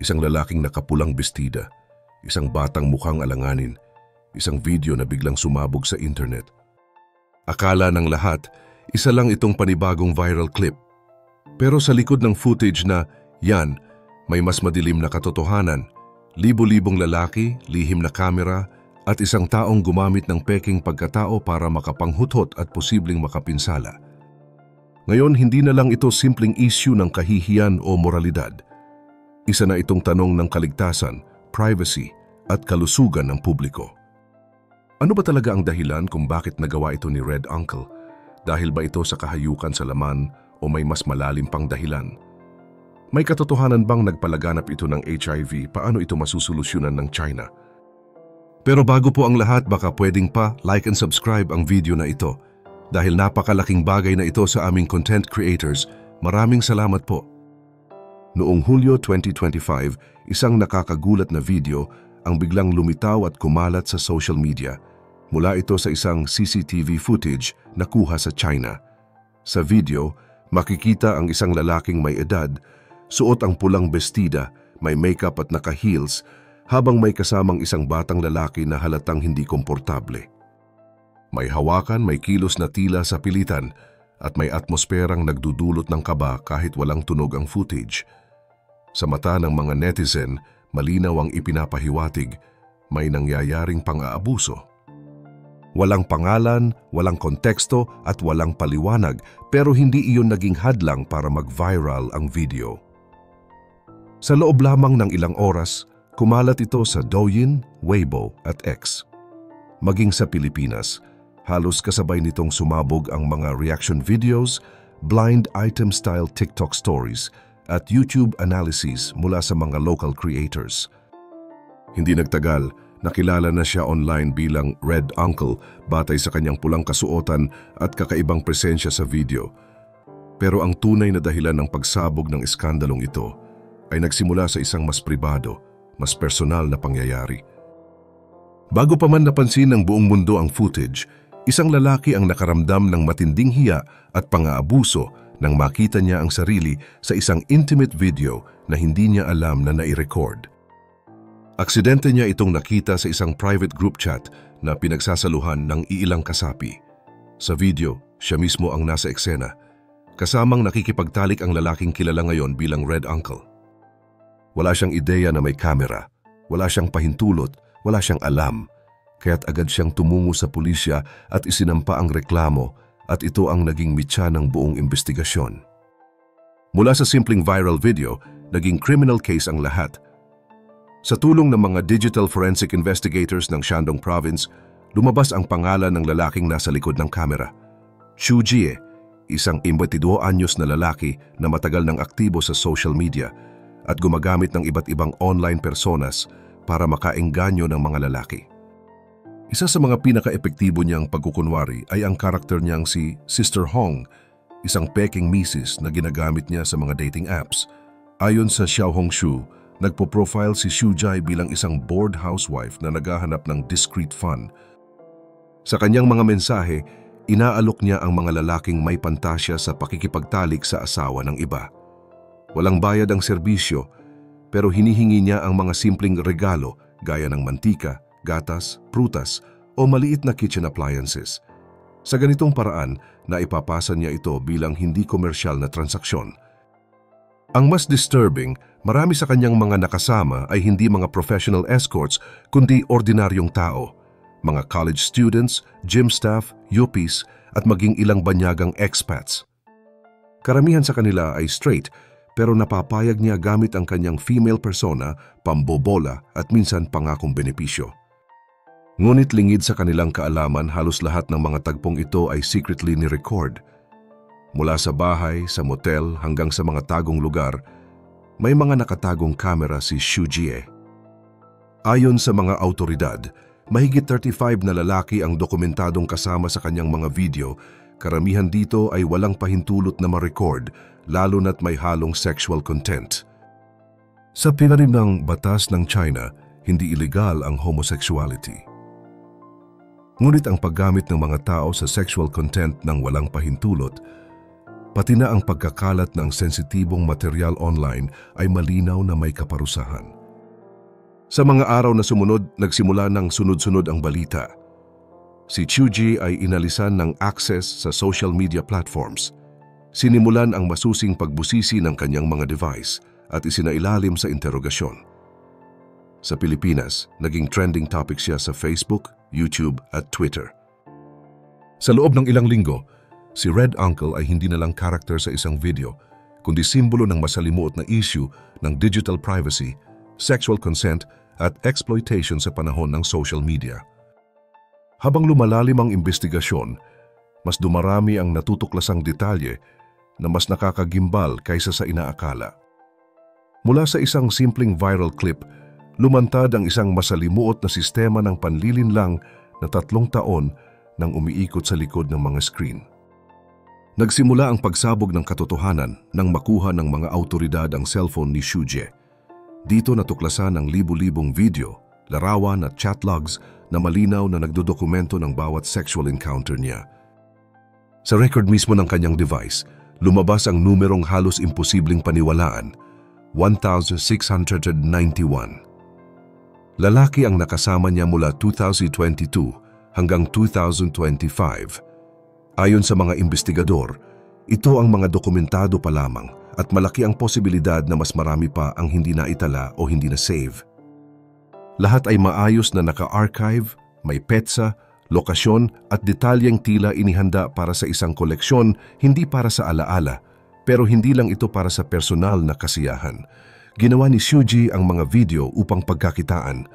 Isang lalaking nakapulang bestida, isang batang mukhang alanganin, isang video na biglang sumabog sa internet. Akala ng lahat, isa lang itong panibagong viral clip. Pero sa likod ng footage na yan, may mas madilim na katotohanan. Libo-libong lalaki, lihim na kamera, at isang taong gumamit ng peking pagkatao para makapanghuthot at posibleng makapinsala. Ngayon, hindi na lang ito simpleng issue ng kahihiyan o moralidad. Isa na itong tanong ng kaligtasan, privacy, at kalusugan ng publiko. Ano ba talaga ang dahilan kung bakit nagawa ito ni Red Uncle? Dahil ba ito sa kahayukan sa laman o may mas malalim pang dahilan? May katotohanan bang nagpalaganap ito ng HIV? Paano ito masusolusyonan ng China? Pero bago po ang lahat, baka pwedeng pa like and subscribe ang video na ito. Dahil napakalaking bagay na ito sa aming content creators, maraming salamat po. Noong Hulyo 2025, isang nakakagulat na video ang biglang lumitaw at kumalat sa social media. Mula ito sa isang CCTV footage na kuha sa China. Sa video, makikita ang isang lalaking may edad, suot ang pulang bestida, may makeup at naka-heels, habang may kasamang isang batang lalaki na halatang hindi komportable. May hawakan, may kilos na tila sa pilitan, at may atmosperang nagdudulot ng kaba kahit walang tunog ang footage. Sa mata ng mga netizen, malinaw ang ipinapahiwatig, may nangyayaring pang-aabuso. Walang pangalan, walang konteksto at walang paliwanag, pero hindi iyon naging hadlang para mag-viral ang video. Sa loob lamang ng ilang oras, kumalat ito sa Douyin, Weibo at X. Maging sa Pilipinas, halos kasabay nitong sumabog ang mga reaction videos, blind item-style TikTok stories at YouTube analyses mula sa mga local creators. Hindi nagtagal, nakilala na siya online bilang Red Uncle batay sa kanyang pulang kasuotan at kakaibang presensya sa video. Pero ang tunay na dahilan ng pagsabog ng iskandalong ito ay nagsimula sa isang mas pribado, mas personal na pangyayari. Bago pa man napansin ng buong mundo ang footage, isang lalaki ang nakaramdam ng matinding hiya at pang-aabuso nang makita niya ang sarili sa isang intimate video na hindi niya alam na nai-record. Aksidente niya itong nakita sa isang private group chat na pinagsasaluhan ng iilang kasapi. Sa video, siya mismo ang nasa eksena. Kasamang nakikipagtalik ang lalaking kilala ngayon bilang Red Uncle. Wala siyang ideya na may kamera, wala siyang pahintulot, wala siyang alam, kaya't agad siyang tumungo sa pulisya at isinampa ang reklamo at ito ang naging mitya ng buong investigasyon. Mula sa simpleng viral video, naging criminal case ang lahat. Sa tulong ng mga digital forensic investigators ng Shandong Province, lumabas ang pangalan ng lalaking nasa likod ng kamera. Xu Jie, isang 22 anyos na lalaki na matagal nang aktibo sa social media at gumagamit ng iba't ibang online personas para makaengganyo ng mga lalaki. Isa sa mga pinaka-epektibo niyang pagkukunwari ay ang karakter niyang si Sister Hong, isang peking misis na ginagamit niya sa mga dating apps. Ayon sa Xiaohongshu, nagpo-profile si Xu Jie bilang isang bored housewife na naghahanap ng discreet fun. Sa kanyang mga mensahe, inaalok niya ang mga lalaking may pantasya sa pakikipagtalik sa asawa ng iba. Walang bayad ang serbisyo, pero hinihingi niya ang mga simpleng regalo gaya ng mantika, gatas, prutas o maliit na kitchen appliances. Sa ganitong paraan, naipapasa niya ito bilang hindi komersyal na transaksyon. Ang mas disturbing, marami sa kanyang mga nakasama ay hindi mga professional escorts kundi ordinaryong tao, mga college students, gym staff, yuppies at maging ilang banyagang expats. Karamihan sa kanila ay straight, pero napapayag niya gamit ang kanyang female persona, pambobola at minsan pangakong benepisyo. Ngunit lingid sa kanilang kaalaman, halos lahat ng mga tagpong ito ay secretly ni-record. Mula sa bahay, sa motel hanggang sa mga tagong lugar, may mga nakatagong kamera si Xu Jie. Ayon sa mga autoridad, mahigit 35 na lalaki ang dokumentadong kasama sa kanyang mga video. Karamihan dito ay walang pahintulot na ma-record, lalo na't may halong sexual content. Sa pinanim ng batas ng China, hindi illegal ang homosexuality. Ngunit ang paggamit ng mga tao sa sexual content ng walang pahintulot Pati na ang pagkakalat ng sensitibong material online ay malinaw na may kaparusahan. Sa mga araw na sumunod, nagsimula ng sunod-sunod ang balita. Si Chuji ay inalisan ng access sa social media platforms. Sinimulan ang masusing pagbusisi ng kanyang mga device at isinailalim sa interogasyon. Sa Pilipinas, naging trending topic siya sa Facebook, YouTube at Twitter. Sa loob ng ilang linggo, si Red Uncle ay hindi na lang character sa isang video, kundi simbolo ng masalimuot na issue ng digital privacy, sexual consent at exploitation sa panahon ng social media. Habang lumalalim ang investigasyon, mas dumarami ang natutuklasang detalye na mas nakakagimbal kaysa sa inaakala. Mula sa isang simpleng viral clip, lumantad ang isang masalimuot na sistema ng panlilinlang na 3 taon nang umiikot sa likod ng mga screen. Nagsimula ang pagsabog ng katotohanan nang makuha ng mga awtoridad ang cellphone ni Chuji. Dito natuklasan ang libu-libong video, larawan at chat logs na malinaw na nagdodokumento ng bawat sexual encounter niya. Sa record mismo ng kanyang device, lumabas ang numerong halos imposibleng paniwalaan, 1,691. Lalaki ang nakasama niya mula 2022 hanggang 2025. Ayon sa mga investigador, ito ang mga dokumentado pa lamang at malaki ang posibilidad na mas marami pa ang hindi naitala o hindi na-save. Lahat ay maayos na naka-archive, may petsa, lokasyon at detalyeng tila inihanda para sa isang koleksyon, hindi para sa alaala, pero hindi lang ito para sa personal na kasiyahan. Ginawa ni Chuji ang mga video upang pagkakitaan.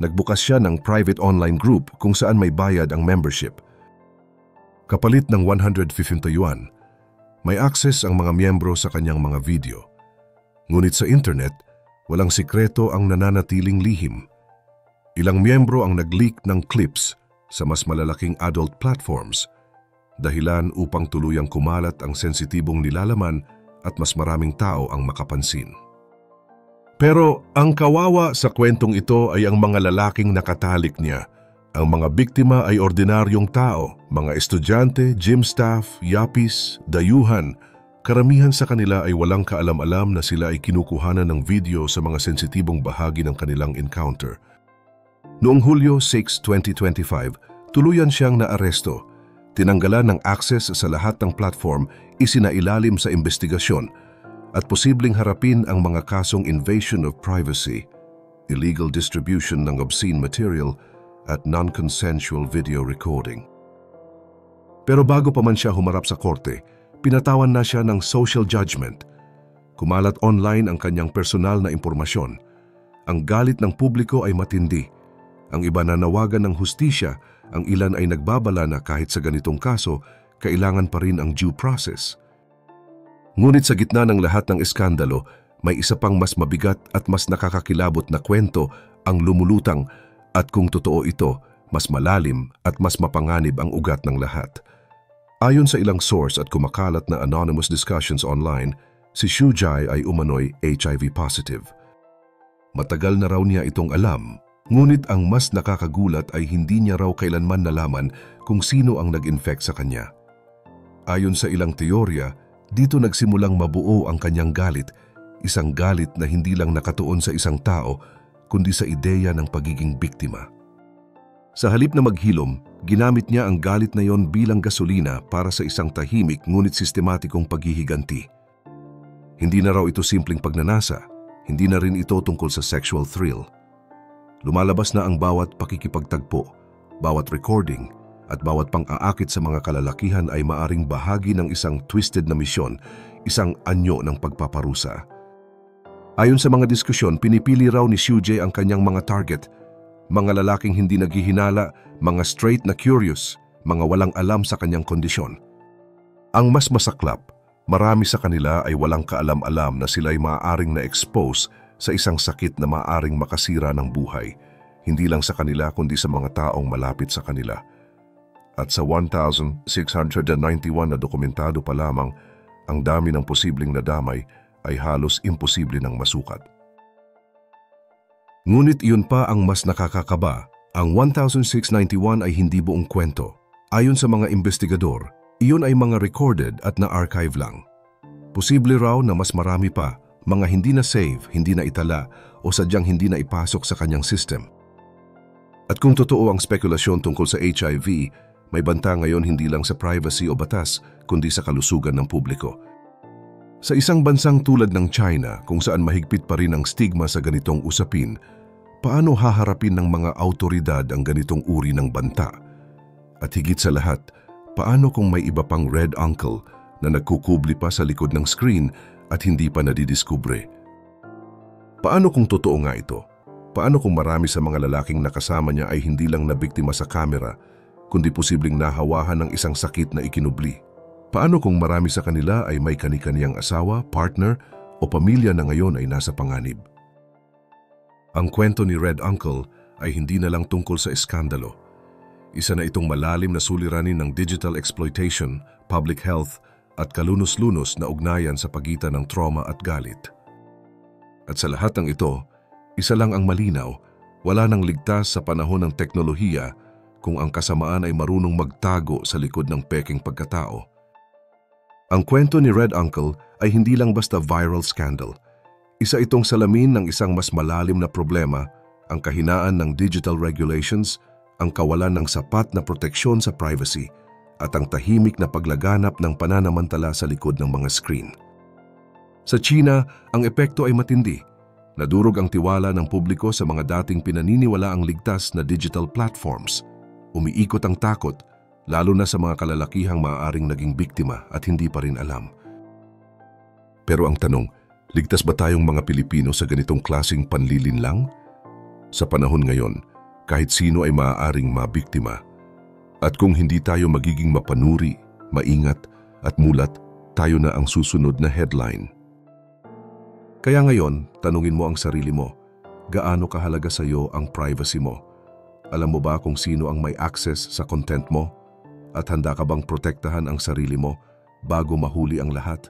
Nagbukas siya ng private online group kung saan may bayad ang membership. Kapalit ng 150 yuan, may access ang mga miyembro sa kanyang mga video. Ngunit sa internet, walang sikreto ang nananatiling lihim. Ilang miyembro ang nag-leak ng clips sa mas malalaking adult platforms, dahilan upang tuluyang kumalat ang sensitibong nilalaman at mas maraming tao ang makapansin. Pero ang kawawa sa kwentong ito ay ang mga lalaking nakatalik niya. Ang mga biktima ay ordinaryong tao, mga estudyante, gym staff, yapis, dayuhan. Karamihan sa kanila ay walang kaalam-alam na sila ay kinukuhanan ng video sa mga sensitibong bahagi ng kanilang encounter. Noong Hulyo 6, 2025, tuluyan siyang naaresto. Tinanggalan ng access sa lahat ng platform, isinailalim sa investigasyon, at posibleng harapin ang mga kasong invasion of privacy, illegal distribution ng obscene material, at non-consensual video recording. Pero bago pa man siya humarap sa korte, pinatawan na siya ng social judgment. Kumalat online ang kanyang personal na impormasyon. Ang galit ng publiko ay matindi. Ang iba nanawagan ng hustisya, ang ilan ay nagbabala na kahit sa ganitong kaso, kailangan pa rin ang due process. Ngunit sa gitna ng lahat ng eskandalo, may isa pang mas mabigat at mas nakakakilabot na kwento ang lumulutang, at kung totoo ito, mas malalim at mas mapanganib ang ugat ng lahat. Ayon sa ilang source at kumakalat na anonymous discussions online, si Chuji ay umano'y HIV positive. Matagal na raw niya itong alam, ngunit ang mas nakakagulat ay hindi niya raw kailanman nalaman kung sino ang nag-infect sa kanya. Ayon sa ilang teorya, dito nagsimulang mabuo ang kanyang galit, isang galit na hindi lang nakatuon sa isang tao, kundi sa ideya ng pagiging biktima. Sa halip na maghilom, ginamit niya ang galit na yon bilang gasolina para sa isang tahimik ngunit sistematikong paghihiganti. Hindi na raw ito simpleng pagnanasa, hindi na rin ito tungkol sa sexual thrill. Lumalabas na ang bawat pakikipagtagpo, bawat recording, at bawat pang-aakit sa mga kalalakihan ay maaring bahagi ng isang twisted na misyon, isang anyo ng pagpaparusa. Ayon sa mga diskusyon, pinipili raw ni Chuji ang kanyang mga target, mga lalaking hindi naghihinala, mga straight na curious, mga walang alam sa kanyang kondisyon. Ang mas masaklap, marami sa kanila ay walang kaalam-alam na sila'y maaaring na-expose sa isang sakit na maaaring makasira ng buhay, hindi lang sa kanila kundi sa mga taong malapit sa kanila. At sa 1,691 na dokumentado pa lamang, ang dami ng posibleng nadamay ay halos imposible ng masukat. Ngunit iyon pa ang mas nakakakaba. Ang 1,691 ay hindi buong kwento. Ayon sa mga investigador, Iyon ay mga recorded at na-archive lang. Posible raw na mas marami pa, mga hindi na save, hindi na itala o sadyang hindi na ipasok sa kanyang system. At kung totoo ang spekulasyon tungkol sa HIV, may banta ngayon hindi lang sa privacy o batas, kundi sa kalusugan ng publiko. Sa isang bansang tulad ng China, kung saan mahigpit pa rin ang stigma sa ganitong usapin, paano haharapin ng mga autoridad ang ganitong uri ng banta? At higit sa lahat, paano kung may iba pang red uncle na nagkukubli pa sa likod ng screen at hindi pa nadidiskubre? Paano kung totoo nga ito? Paano kung marami sa mga lalaking nakasama niya ay hindi lang nabiktima sa kamera, kundi posibleng nahawahan ng isang sakit na ikinubli? Paano kung marami sa kanila ay may kani-kaniyang asawa, partner o pamilya na ngayon ay nasa panganib? Ang kwento ni Red Uncle ay hindi na lang tungkol sa eskandalo. Isa na itong malalim na suliranin ng digital exploitation, public health at kalunos-lunos na ugnayan sa pagitan ng trauma at galit. At sa lahat ng ito, isa lang ang malinaw, wala nang ligtas sa panahon ng teknolohiya kung ang kasamaan ay marunong magtago sa likod ng peking pagkatao. Ang kwento ni Red Uncle ay hindi lang basta viral scandal. Isa itong salamin ng isang mas malalim na problema, ang kahinaan ng digital regulations, ang kawalan ng sapat na proteksyon sa privacy, at ang tahimik na paglaganap ng pananamantala sa likod ng mga screen. Sa China, ang epekto ay matindi. Nadurog ang tiwala ng publiko sa mga dating pinaniniwalaang ligtas na digital platforms. Umiikot ang takot, lalo na sa mga kalalakihang maaaring naging biktima at hindi pa rin alam. Pero ang tanong, ligtas ba tayong mga Pilipino sa ganitong klaseng panlilinlang? Sa panahon ngayon, kahit sino ay maaaring mabiktima. At kung hindi tayo magiging mapanuri, maingat at mulat, tayo na ang susunod na headline. Kaya ngayon, tanungin mo ang sarili mo, gaano kahalaga sa iyo ang privacy mo? Alam mo ba kung sino ang may access sa content mo? At handa ka bang protektahan ang sarili mo bago mahuli ang lahat?